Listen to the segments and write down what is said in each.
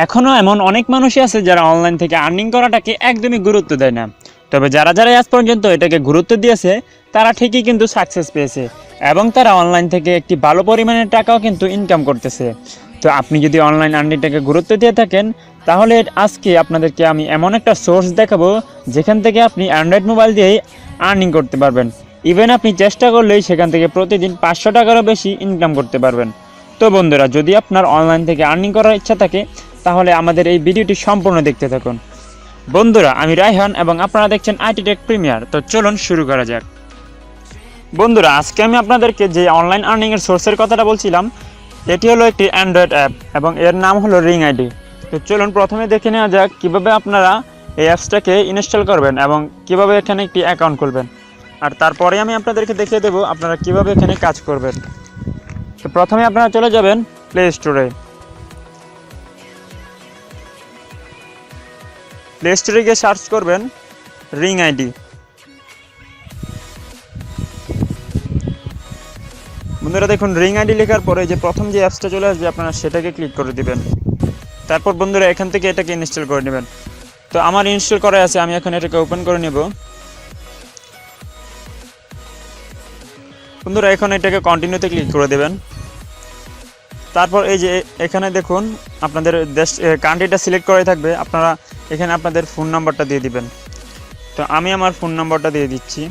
এখনও এমন অনেক মানুষই আছে যারা অনলাইন থেকে আর্নিং করাটাকে একদমই গুরুত্ব দেয় না। তবে যারা যারা আজ পর্যন্ত এটাকে গুরুত্ব দিয়েছে তারা ঠিকই কিন্তু সাকসেস পেয়েছে এবং তারা অনলাইন থেকে একটি ভালো পরিমাণের টাকাও কিন্তু ইনকাম করতেছে। তো আপনি যদি অনলাইন আর্নিংটাকে গুরুত্ব দিয়ে থাকেন তাহলে আজকে আপনাদেরকে আমি এমন একটা সোর্স দেখাবো যেখান থেকে আপনি অ্যান্ড্রয়েড মোবাইল দিয়েই আর্নিং করতে পারবেন। ইভেন আপনি চেষ্টা করলেই সেখান থেকে প্রতিদিন 500 টাকারও বেশি ইনকাম করতে পারবেন। তো বন্ধুরা, যদি আপনার অনলাইন থেকে আর্নিং করার ইচ্ছা থাকে তাহলে আমাদের এই ভিডিওটি সম্পূর্ণ দেখতে থাকুন। বন্ধুরা, আমি রায়হান এবং আপনারা দেখছেন আইটি টেক প্রিমিয়ার। তো চলুন শুরু করা যাক। বন্ধুরা, আজকে আমি আপনাদেরকে যে অনলাইন আর্নিংয়ের সোর্সের কথাটা বলছিলাম এটি হলো একটি অ্যান্ড্রয়েড অ্যাপ এবং এর নাম হলো রিং আইডি। তো চলুন প্রথমে দেখে নেওয়া যাক কীভাবে আপনারা এই অ্যাপসটাকে ইনস্টল করবেন এবং কিভাবে এখানে একটি অ্যাকাউন্ট খুলবেন, আর তারপরে আমি আপনাদেরকে দেখিয়ে দেবো আপনারা কিভাবে এখানে কাজ করবেন। তো প্রথমে আপনারা চলে যাবেন প্লে স্টোরে। প্লে স্টোরে গিয়ে সার্চ করবেন রিং আইডি। বন্ধুরা দেখুন, রিং আইডি লেখার পরে যে প্রথম যে অ্যাপসটা চলে আসবে আপনারা সেটাকে ক্লিক করে দিবেন। তারপর বন্ধুরা এখান থেকে এটাকে ইনস্টল করে নেবেন। তো আমার ইনস্টল করা আছে, আমি এখন এটাকে ওপেন করে নেব। বন্ধুরা এখন এটাকে কন্টিনিউতে ক্লিক করে দেবেন। তারপর এই যে এখানে দেখুন আপনাদের দেশ কান্ট্রিটা সিলেক্ট করে থাকবে, আপনারা এখানে আপনাদের ফোন নাম্বারটা দিয়ে দিবেন। তো আমি আমার ফোন নাম্বারটা দিয়ে দিচ্ছি।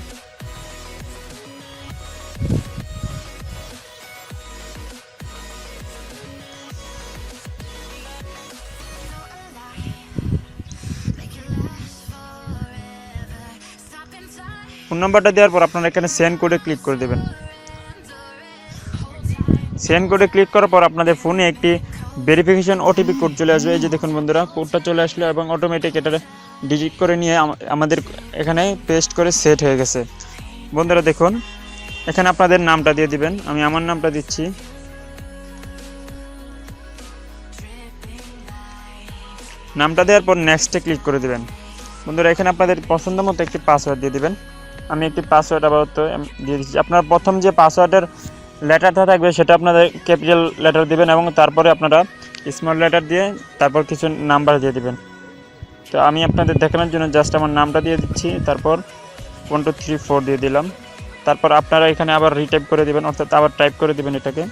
ফোন নাম্বারটা দেওয়ার পর আপনারা এখানে সেন্ড কোডে ক্লিক করে দেবেন। সেন্ড কোডে ক্লিক করার পর আপনাদের ফোনে একটি ভেরিফিকেশন ওটিপি কোড চলে আসবে। এই যে দেখুন বন্ধুরা, কোডটা চলে আসলো এবং অটোমেটিক এটা ডিজিট করে নিয়ে আমাদের এখানে পেস্ট করে সেট হয়ে গেছে। বন্ধুরা দেখুন, এখানে আপনাদের নামটা দিয়ে দিবেন। আমি আমার নামটা দিচ্ছি। নামটা দেওয়ার পর নেক্সটে ক্লিক করে দেবেন। বন্ধুরা এখানে আপনাদের পছন্দ মতো একটি পাসওয়ার্ড দিয়ে দিবেন। আমি একটি পাসওয়ার্ড আপাতত দিয়ে দিচ্ছি। আপনার প্রথম যে পাসওয়ার্ডের লেটারটা থাকবে সেটা আপনাদের ক্যাপিটাল লেটার দিবেন এবং তারপরে আপনারা স্মল লেটার দিয়ে তারপর কিছু নাম্বার দিয়ে দিবেন। তো আমি আপনাদের দেখানোর জন্য জাস্ট আমার নামটা দিয়ে দিচ্ছি, তারপর 1 2 3 4 দিয়ে দিলাম। তারপর আপনারা এখানে আবার রিটাইপ করে দিবেন, অর্থাৎ আবার টাইপ করে দিবেন এটাকে।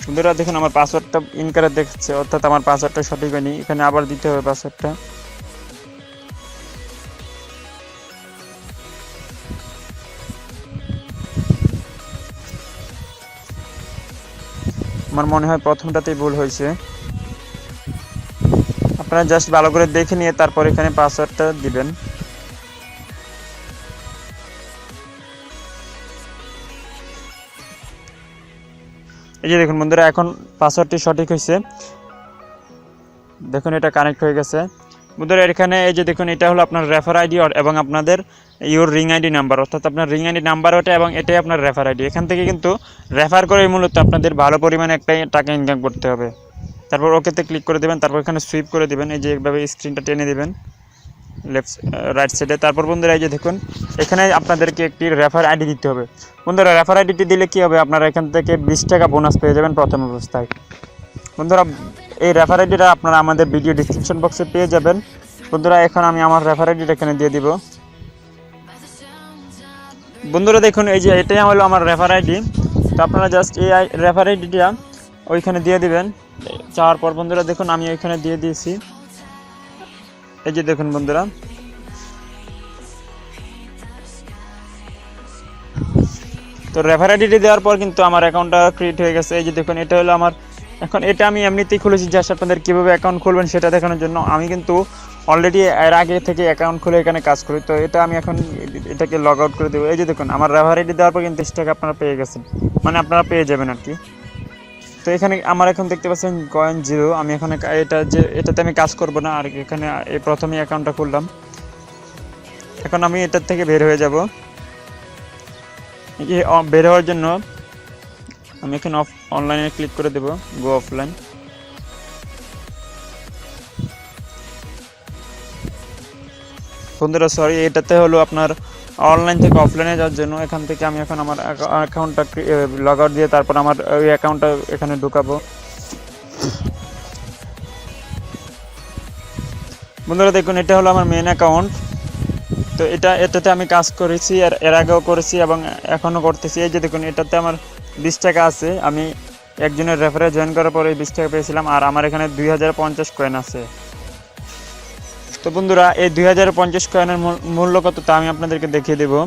বন্ধুরা দেখুন আমার পাসওয়ার্ডটা ইনকারেক্ট দেখাচ্ছে, অর্থাৎ আমার পাসওয়ার্ডটা সঠিক হয়নি। এখানে আবার দিতে হবে পাসওয়ার্ডটা। আমার মনে হয় প্রথমটাতেই ভুল হয়েছে। আপনারা জাস্ট ভালো করে দেখে নিয়ে তারপর এখানে পাসওয়ার্ডটা দিবেন। এই যে দেখুন বন্ধুরা, এখন পাসওয়ার্ডটি সঠিক হয়েছে। দেখুন এটা কানেক্ট হয়ে গেছে। বন্ধুরা এখানে এই যে দেখুন, এটা হলো আপনার রেফার আইডি এবং আপনাদের ইউর রিং আইডি নাম্বার, অর্থাৎ আপনার রিং আইডি নাম্বার ওটা এবং এটাই আপনার রেফার আইডি। এখান থেকে কিন্তু রেফার করে মূলত আপনাদের ভালো পরিমাণে একটা টাকা ইনকাম করতে হবে। তারপর ওকেতে ক্লিক করে দেবেন, তারপর এখানে সুইপ করে দেবেন। এই যে এইভাবে স্ক্রিনটা টেনে দেবেন লেফট রাইট সাইডে। তারপর বন্ধুরা এই যে দেখুন, এখানে আপনাদেরকে একটি রেফার আইডি দিতে হবে। বন্ধুরা রেফার আইডিটি দিলে কী হবে, আপনারা এখান থেকে 20 টাকা বোনাস পেয়ে যাবেন প্রথম অবস্থায়। বন্ধুরা এই রেফার আইডিটা আপনারা আমাদের ভিডিও ডিসক্রিপশন বক্সে পেয়ে যাবেন। বন্ধুরা এখন আমি আমার রেফার আইডিটা এখানে দিয়ে দিব। বন্ধুরা দেখুন, এই যে এটাই হলো আমার রেফার আইডি। তো আপনারা জাস্ট এই রেফার আইডিটা ওইখানে দিয়ে দিবেন। চাওয়ার পর বন্ধুরা দেখুন আমি ওইখানে দিয়ে দিয়েছি। এই যে দেখুন বন্ধুরা, তো রেফার আইডিটি দেওয়ার পর কিন্তু আমার অ্যাকাউন্টটা ক্রিয়েট হয়ে গেছে। এই যে দেখুন এটা হলো আমার। এখন এটা আমি এমনিতেই খুলেছি জাস্ট আপনাদের কীভাবে অ্যাকাউন্ট খুলবেন সেটা দেখানোর জন্য। আমি কিন্তু অলরেডি এর আগে থেকে অ্যাকাউন্ট খুলে এখানে কাজ করি। তো এটা আমি এখন এটাকে লগ আউট করে দেবো। এই যে দেখুন আমার রেফার আইডি দেওয়ার পর কিন্তু 30 টাকা আপনারা পেয়ে গেছেন, মানে আপনারা পেয়ে যাবেন আর কি। তো এখানে আমার এখন দেখতে পাচ্ছেন কয়েন 0। আমি এখানে এটাতে আমি কাজ করব না, আর এখানে এই প্রথমেই অ্যাকাউন্টটা খুললাম। এখন আমি এটার থেকে বের হয়ে যাব। বের হওয়ার জন্য আমি এখানে অনলাইনে ক্লিক করে দেব, গো অফলাইন। বন্ধুরা সরি, এটাতে হলো আপনার অনলাইন থেকে অফলাইনে যাওয়ার জন্য এখান থেকে আমি এখন আমার অ্যাকাউন্টটা লগ আউট দিয়ে তারপর আমার ওই অ্যাকাউন্টটা এখানে ঢুকাবো। বন্ধুরা দেখুন, এটা হলো আমার মেন অ্যাকাউন্ট। তো এটাতে আমি কাজ করেছি, এর আগেও করেছি এবং এখনও করতেছি। এই যে দেখুন, এটাতে আমার 20 টাকা আছে। আমি একজনের রেফারে জয়েন করার পরে 20 টাকা পেয়েছিলাম, আর আমার এখানে 2050 কয়েন আছে। তো বন্ধুরা, এই 2050 কয়েনের মূল্য কত তা আমি আপনাদেরকে দেখিয়ে দেবো।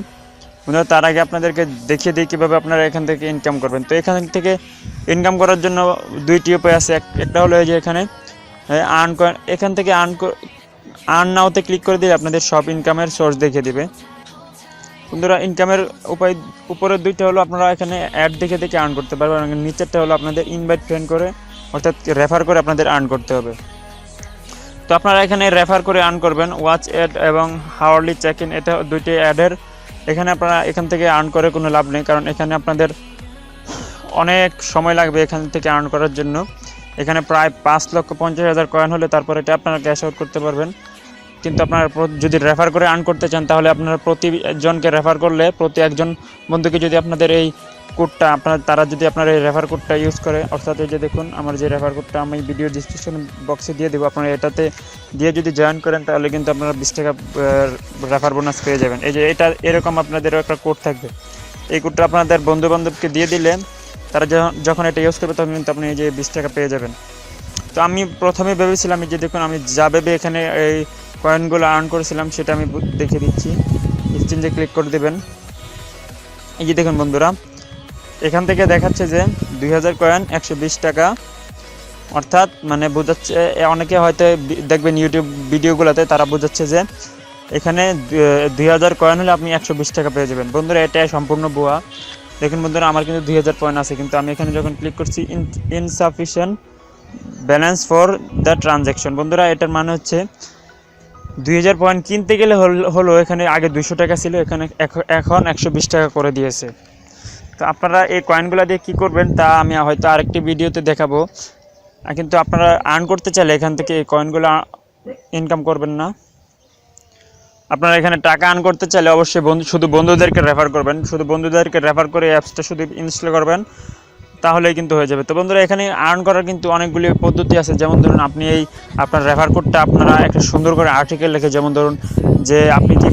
বন্ধুরা, তার আগে আপনাদেরকে দেখিয়ে দিই কীভাবে আপনারা এখান থেকে ইনকাম করবেন। তো এখান থেকে ইনকাম করার জন্য দুইটি উপায় আছে। একটা হলো এই যে এখানে আর্ন কয়েন, এখান থেকে আর্ন নাওতে ক্লিক করে দিলে আপনাদের সব ইনকামের সোর্স দেখিয়ে দিবে। বন্ধুরা, ইনকামের উপায় উপরের দুইটা হলো আপনারা এখানে অ্যাড দেখে আর্ন করতে পারবেন, এবং নিচেরটা হলো আপনাদের ইনভাইট ফ্রেন্ড করে, অর্থাৎ রেফার করে আপনাদের আর্ন করতে হবে। তো আপনারা এখানে রেফার করে আর্ন করবেন। ওয়াচ অ্যাড এবং হাওয়ারলি চেক ইন, এটা দুইটি অ্যাডের। এখানে আপনারা এখান থেকে আর্ন করে কোনো লাভ নেই, কারণ এখানে আপনাদের অনেক সময় লাগবে এখান থেকে আর্ন করার জন্য। এখানে প্রায় 5,50,000 কয়েন হলে তারপর এটা আপনারা ক্যাশ আউট করতে পারবেন। কিন্তু আপনারা যদি রেফার করে আর্ন করতে চান, তাহলে আপনারা প্রতিজনকে রেফার করলে, প্রতি একজন বন্ধুকে যদি আপনাদের এই কোডটা তারা যদি আপনার এই রেফার কোডটা ইউজ করে, অর্থাৎ এই যে দেখুন আমার যে রেফার কোডটা আমি ভিডিও ডিসক্রিপশন বক্সে দিয়ে দেবো, আপনারা এটাতে দিয়ে যদি জয়েন করেন, তাহলে কিন্তু আপনারা 20 টাকা রেফার বোনাস পেয়ে যাবেন। এই যে এটা এরকম আপনাদেরও একটা কোড থাকবে। এই কোডটা আপনাদের বন্ধুবান্ধবকে দিয়ে দিলে তারা যখন এটা ইউজ করবে, তখন কিন্তু আপনি এই যে 20 টাকা পেয়ে যাবেন। তো আমি প্রথমে ভেবেছিলাম, এই যে দেখুন আমি যা ভেবে এখানে এই কয়েনগুলো আর্ন করেছিলাম সেটা আমি দেখে দিচ্ছি। এক্সচেঞ্জে ক্লিক করে দেবেন। এই যে দেখুন বন্ধুরা, এখান থেকে দেখাচ্ছে যে 2000 কয়েন 120 টাকা, অর্থাৎ মানে বোঝাচ্ছে, অনেকে হয়তো দেখবেন ইউটিউব ভিডিওগুলোতে, তারা বোঝাচ্ছে যে এখানে 2000 কয়েন হলে আপনি 120 টাকা পেয়ে যাবেন। বন্ধুরা, এটাই সম্পূর্ণ ভুয়া। দেখুন বন্ধুরা, আমার কিন্তু 2000 কয়েন আছে, কিন্তু আমি এখানে যখন ক্লিক করছি ইনসাফিশিয়েন্ট ব্যালেন্স ফর দ্য ট্রানজ্যাকশন, বন্ধুরা এটার মানে হচ্ছে 2000 পয়েন্ট কিনতে গেলে হলো এখানে আগে 200 টাকা ছিল, এখানে এখন 120 টাকা করে দিয়েছে। তো আপনারা এই কয়েনগুলো দিয়ে কী করবেন তা আমি হয়তো আরেকটি ভিডিওতে দেখাবো। কিন্তু আপনারা আর্ন করতে চাইলে এখান থেকে এই কয়েনগুলো ইনকাম করবেন না। আপনারা এখানে টাকা আর্ন করতে চাইলে অবশ্যই শুধু বন্ধুদেরকে রেফার করবেন। শুধু বন্ধুদেরকে রেফার করে অ্যাপসটা শুধু ইনস্টল করবেন, তাহলেই কিন্তু হয়ে যাবে। তো বন্ধুরা, এখানে আর্ন করার কিন্তু অনেকগুলি পদ্ধতি আছে। যেমন ধরুন, আপনি আপনার রেফার কোডটা আপনারা একটা সুন্দর করে আর্টিকেল লিখে, যেমন ধরুন যে আপনি কি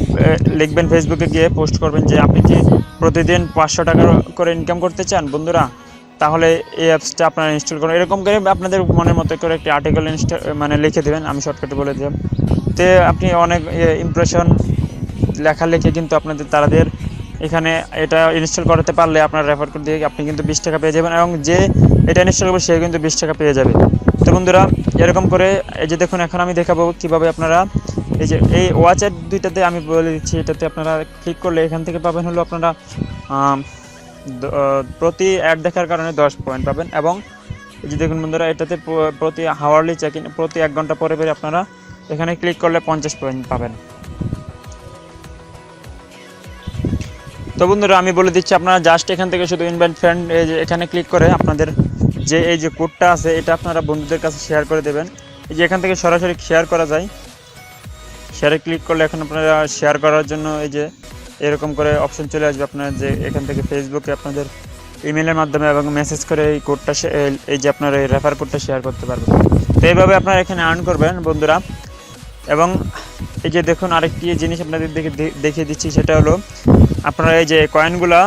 লিখবেন, ফেসবুকে গিয়ে পোস্ট করবেন যে আপনি কি প্রতিদিন 500 টাকা করে ইনকাম করতে চান বন্ধুরা, তাহলে এই অ্যাপসটা আপনারা ইনস্টল করুন। এরকম করে আপনাদের মনের মতো করে একটি আর্টিকেল মানে লিখে দেবেন, আমি শর্টকাটে বলে দিলাম। তে আপনি অনেক ইমপ্রেশন লেখা লিখে কিন্তু আপনাদের তাদের এখানে এটা ইনস্টল করতে পারলে আপনার রেফার কোড দিয়ে আপনি কিন্তু 20 টাকা পেয়ে যাবেন, এবং যে এটা ইনস্টল করবে সে কিন্তু 20 টাকা পেয়ে যাবে। তো বন্ধুরা, এরকম করে এই যে দেখুন, এখন আমি দেখাবো কীভাবে আপনারা এই যে এই ওয়াচের দুইটাতে আমি বলে দিচ্ছি, এটাতে আপনারা ক্লিক করলে এখান থেকে পাবেন হলো আপনারা প্রতি অ্যাড দেখার কারণে 10 পয়েন্ট পাবেন, এবং এই যে দেখুন বন্ধুরা, এটাতে প্রতি হাওয়ারলি চেক ইন, প্রতি 1 ঘন্টা পরে পরে আপনারা এখানে ক্লিক করলে 50 পয়েন্ট পাবেন। তো বন্ধুরা, আমি বলে দিচ্ছি, আপনারা জাস্ট এখান থেকে শুধু ইনভাইট ফ্রেন্ড এই যে এখানে ক্লিক করে আপনাদের যে এই যে কোডটা আছে এটা আপনারা বন্ধুদের কাছে শেয়ার করে দেবেন। এই যে এখান থেকে সরাসরি শেয়ার করা যায়, শেয়ারে ক্লিক করলে এখন আপনারা শেয়ার করার জন্য এই যে এরকম করে অপশন চলে আসবে। আপনারা যে এখান থেকে ফেসবুকে আপনাদের ইমেলের মাধ্যমে এবং মেসেজ করে এই কোডটা, এই যে আপনারা এই রেফার কোডটা শেয়ার করতে পারবেন। তো এইভাবে আপনারা এখানে আর্ন করবেন বন্ধুরা। এবং এই যে দেখুন, আরেকটি জিনিস আপনাদের দেখিয়ে দিচ্ছি, সেটা হলো আপনারা এই যে কয়েনগুলো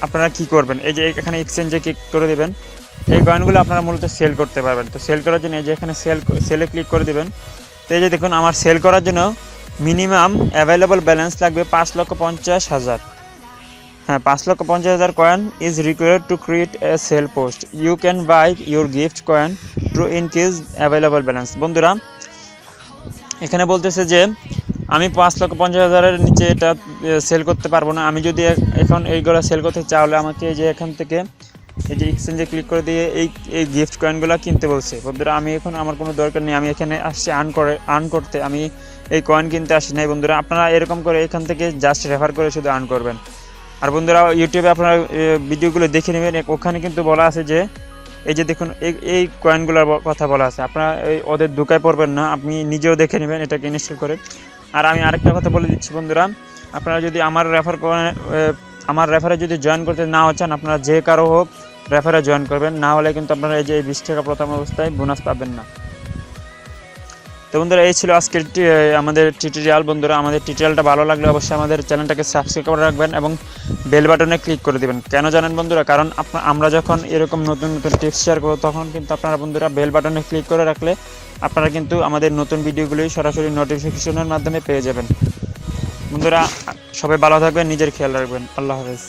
আপনারা কি করবেন, এই যে এখানে এক্সচেঞ্জে ক্লিক করে দেবেন। এই কয়েনগুলো আপনারা মূলত সেল করতে পারবেন। তো সেল করার জন্য এই যে এখানে সেলে ক্লিক করে দেবেন। তো এই যে দেখুন, আমার সেল করার জন্য মিনিমাম অ্যাভেলেবল ব্যালেন্স লাগবে 5,50,000। হ্যাঁ, 5,50,000 coin is required to create a sell post. You can buy your gift coin to increase available balance. বন্ধুরা, এখানে বলতেছে যে আমি 5,50,000-এর নিচে এটা সেল করতে পারবো না। আমি যদি এখন এইগুলো সেল করতে চাইলে আমাকে এই যে এখান থেকে এই যে এক্সচেঞ্জে ক্লিক করে দিয়ে এই গিফট কয়েনগুলো কিনতে বলছে। বন্ধুরা, আমি এখন আমার কোনো দরকার নেই, আমি এখানে আসছি আর্ন করতে, আমি এই কয়েন কিনতে আসি নাই। বন্ধুরা, আপনারা এরকম করে এখান থেকে জাস্ট রেফার করে শুধু আর্ন করবেন। আর বন্ধুরা, ইউটিউবে আপনারা ভিডিওগুলো দেখে নেবেন, ওখানে কিন্তু বলা আছে যে এই যে দেখুন এই কয়েনগুলোর কথা বলা আছে। আপনারা ওদের ধোকায় পড়বেন না, আপনি নিজেও দেখে নেবেন এটাকে ইনস্টল করে। আর আমি আরেকটা কথা বলে দিচ্ছি বন্ধুরা, আপনারা যদি আমার রেফারে যদি জয়েন করতে নাও চান, আপনারা যে কারো হোক রেফারে জয়েন করবেন, না হলে কিন্তু আপনারা এই যে 20 টাকা প্রথম অবস্থায় বোনাস পাবেন না। তো বন্ধুরা এই ছিল আজকের আমাদের টিউটোরিয়াল। বন্ধুরা আমাদের টিউটোরিয়ালটা ভালো লাগলে অবশ্যই আমাদের চ্যানেলটাকে সাবস্ক্রাইব করে রাখবেন এবং বেল বাটনে ক্লিক করে দিবেন। কেন জানেন বন্ধুরা? কারণ আমরা যখন এরকম নতুন নতুন টিপস শেয়ার করব তখন কিন্তু আপনারা বন্ধুরা বেল বাটনে ক্লিক করে রাখলে আপনারা কিন্তু আমাদের নতুন ভিডিওগুলি সরাসরি নোটিফিকেশনের মাধ্যমে পেয়ে যাবেন। বন্ধুরা সবাই ভালো থাকবেন, নিজের খেয়াল রাখবেন। আল্লাহ হাফেজ।